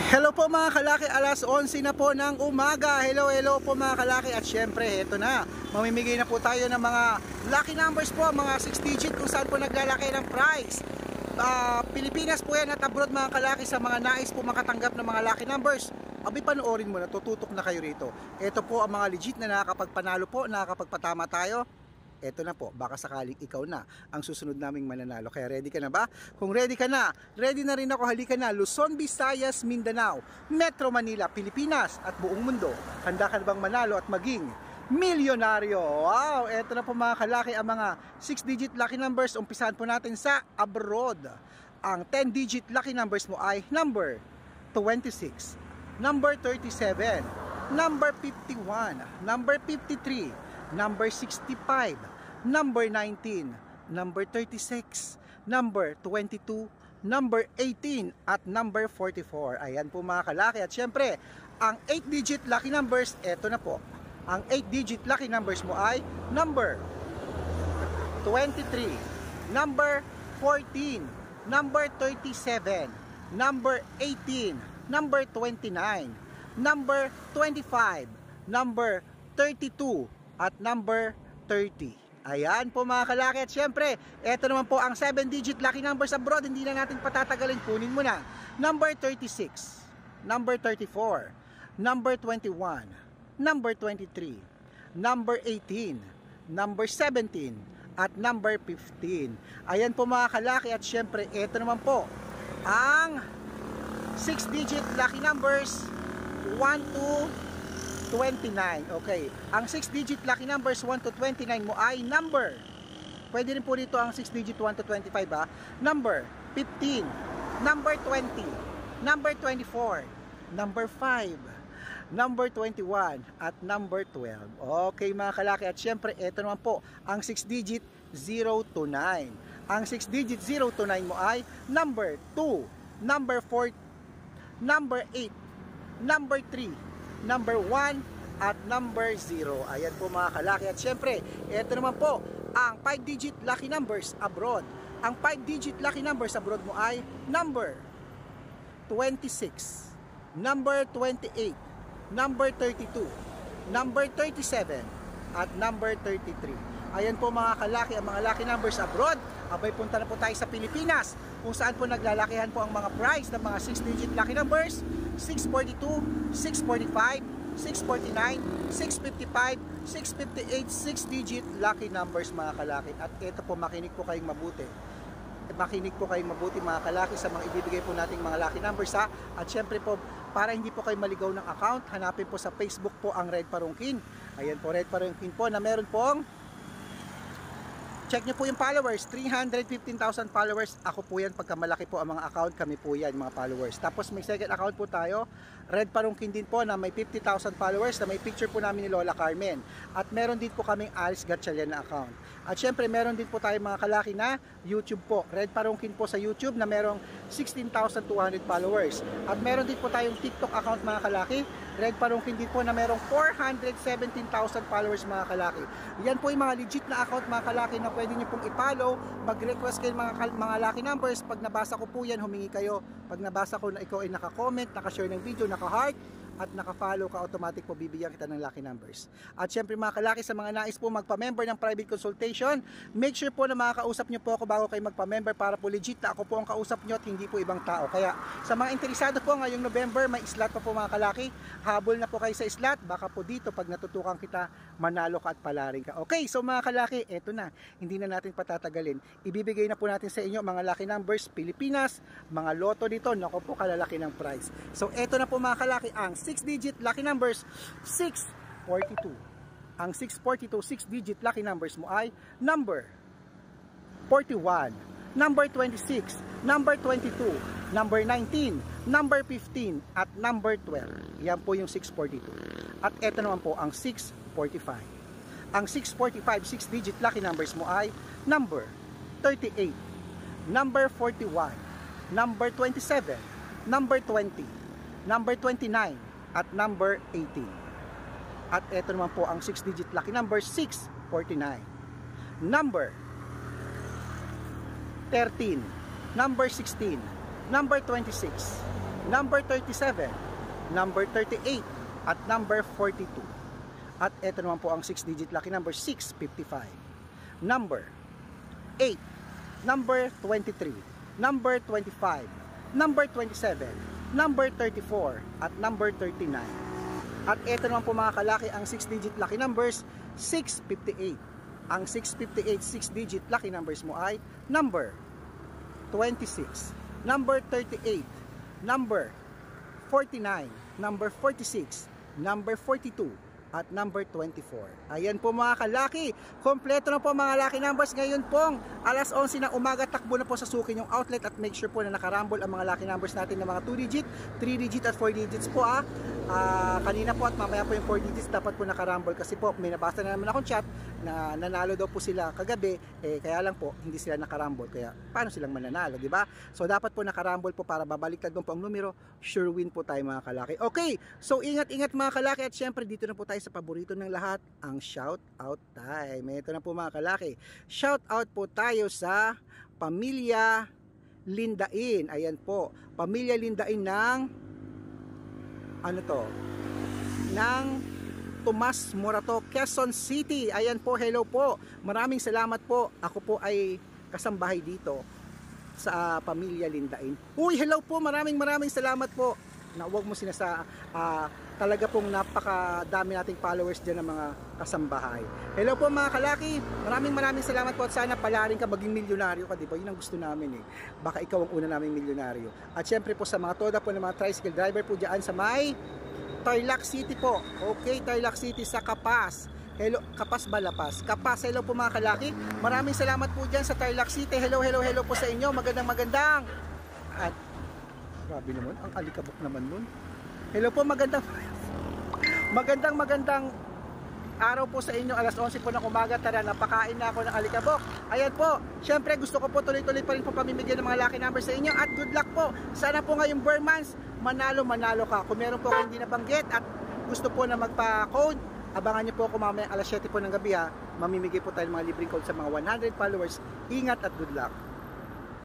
Hello po mga kalaki, alas 11 na po ng umaga. Hello po mga kalaki. At syempre, heto na, mamimigay na po tayo ng mga lucky numbers po, mga 6 digit kung saan po naglalaki ng prize. Pilipinas po yan at abroad mga kalaki. Sa mga nais po makatanggap ng mga lucky numbers, abi panoorin mo na, tututok na kayo rito. Ito po ang mga legit na nakakapagpanalo po, nakakapagpatama tayo. Eto na po, baka sakaling ikaw na ang susunod naming mananalo. Kaya ready ka na ba? Kung ready ka na, ready na rin ako. Halika na, Luzon, Visayas, Mindanao, Metro Manila, Pilipinas at buong mundo. Handa ka na bang manalo at maging milyonaryo? Wow! Eto na po mga kalaki ang mga 6-digit lucky numbers. Umpisahan po natin sa abroad. Ang 10-digit lucky numbers mo ay number 26, number 37, number 51, number 53, number 65, number 19, number 36, number 22, number 18, at number 44. Ayan po mga kalaki. At syempre, ang 8-digit lucky numbers, eto na po. Ang 8-digit lucky numbers mo ay number 23, number 14, number 37, number 18, number 29, number 25, number 32, at number 30. Ayan po mga kalaki. At syempre, eto naman po ang 7-digit lucky numbers abroad. Hindi na natin patatagalin, kunin mo na. Number 36, number 34, number 21, number 23, number 18, number 17, at number 15. Ayan po mga kalaki. At syempre, eto naman po ang 6-digit lucky numbers 1 to 29. Okay. Ang 6-digit lucky numbers 1 to 29 mo ay number. Pwede rin po dito ang 6-digit 1 to 25 ha. Number 15, number 20, number 24, number 5, number 21, at number 12. Okay mga kalaki. At syempre, ito naman po ang 6-digit 0 to 9. Ang 6-digit 0 to 9 mo ay number 2, number 4, number 8, number 3, number 1, at number 0. Ayan po mga kalaki. At syempre, ito naman po ang 5-digit lucky numbers abroad. Ang 5-digit lucky numbers abroad mo ay number 26, number 28, number 32, number 37, at number 33. Ayan po mga kalaki ang mga lucky numbers abroad. Abay, punta na po tayo sa Pilipinas kung saan po naglalakihan po ang mga prize ng mga 6-digit lucky numbers. 642, 645, 649, 655, 658, 6-digit lucky numbers mga kalaki. At ito po, makinig po kayong mabuti. Makinig po kayong mabuti mga kalaki sa mga ibibigay po nating mga lucky numbers ha. At syempre po, para hindi po kayo maligaw ng account, hanapin po sa Facebook po ang Red Parungkin. Ayan po, Red Parungkin po na meron pong, check nyo po yung followers, 315,000 followers. Ako po yan, pagka malaki po ang mga account, kami po yan, mga followers. Tapos may second account po tayo, Red Parungkin din po, na may 50,000 followers, na may picture po namin ni Lola Carmen. At meron din po kaming Alice Gatchalian na account. At syempre, meron din po tayo mga kalaki na YouTube po. Red Parungkin po sa YouTube na merong 16,200 followers. At meron din po tayong TikTok account mga kalaki, Red Parungkin din po na merong 417,000 followers mga kalaki. Yan po yung mga legit na account mga kalaki na pwede nyo pong i-follow. Mag-request kayo mga lucky numbers. Pag nabasa ko po yan, humingi kayo. Pag nabasa ko na ikaw ay naka-comment, naka-share ng video, naka-heart, at naka-follow ka, automatic po bibigyan kita ng lucky numbers. At syempre mga kalaki, sa mga nais po magpa-member ng private consultation, make sure po na makakausap nyo po ako bago kayo magpa-member para po legit na ako po ang kausap nyo at hindi po ibang tao. Kaya sa mga interesado po ngayong November, may slot pa po mga kalaki. Habol na po kayo sa slot. Baka po dito pag natutukan kita, manalo ka at palaring ka. Okay, so mga kalaki, eto na. Hindi na natin patatagalin. Ibibigay na po natin sa inyo mga lucky numbers Pilipinas, mga loto dito. Naku po, kalalaki ng prize. So eto na po mga kalaki, ang 6-digit lucky numbers 642. Ang 642 6-digit lucky numbers mo ay number 41, number 26, number 22, number 19, number 15, at number 12. Yan po yung 642. At eto naman po ang 645. Ang 645 6-digit lucky numbers mo ay number 38, number 41, number 27, number 20, number 29, at number 18. At ito naman po ang 6-digit lucky number 649. Number 13, number 16, number 26, number 37, number 38, at number 42. At ito naman po ang 6-digit lucky number 655. Number 8, number 23, number 25, number 27, number 34, at number 39. At ito naman po mga kalaki ang 6-digit lucky numbers 658. Ang 658 6-digit lucky numbers mo ay number 26, number 38, number 49, number 46, number 42, at number 24. Ayan po mga kalaki, kompleto na po mga lucky numbers. Ngayon pong alas 11 ng umaga, takbo na po sa sukin yung outlet at make sure po na nakarambol ang mga lucky numbers natin ng mga 2 digit, 3 digit at 4 digits po kanina po at mamaya po yung 4 digits dapat po nakarambol kasi po may nabasa na naman akong chat na nanalo daw po sila kagabi, kaya lang po hindi sila nakarambol, kaya paano silang mananalo, di ba? So dapat po nakarambol po para babaliktad mo po ang numero, sure win po tayo mga kalaki. Okay, so ingat-ingat mga kalaki at syempre dito na po tayo sa paborito ng lahat, ang shout out time. Ito na po mga kalaki, shout out po tayo sa Pamilya Lindain. Ayan po, Pamilya Lindain ng ng Tomas Morato, Quezon City. Ayan po, hello po. Maraming salamat po. Ako po ay kasambahay dito sa Pamilya Lindain. Uy, hello po. Maraming salamat po. Na huwag mo talaga pong napakadami nating followers dyan ng mga kasambahay. Hello po mga kalaki. Maraming salamat po at sana palarin ka maging milyonaryo ka, di ba? Yun ang gusto namin Baka ikaw ang una naming milyonaryo. At syempre po sa mga toda po ng mga tricycle driver po dyan sa may Tarlac City po. Okay, Tarlac City sa Kapas. Hello, Kapas ba Lapas? Kapas, hello po mga kalaki. Maraming salamat po dyan sa Tarlac City. Hello po sa inyo. Magandang. At grabe naman, ang alikabok naman nun. Hello po, magandang araw po sa inyo. Alas 11 po ng umaga. Tara, napakain na ako ng alikabok. Ayan po, syempre gusto ko po tuloy-tuloy pa rin po pamimigyan ng mga lucky numbers sa inyo. At good luck po. Sana po ngayong Burr months, manalo ka. Kung meron po hindi nabanggit at gusto po na magpa-code, abangan niyo po ako mamaya alas 7 po ng gabi Mamimigay po tayo ng mga libreng code sa mga 100 followers. Ingat at good luck.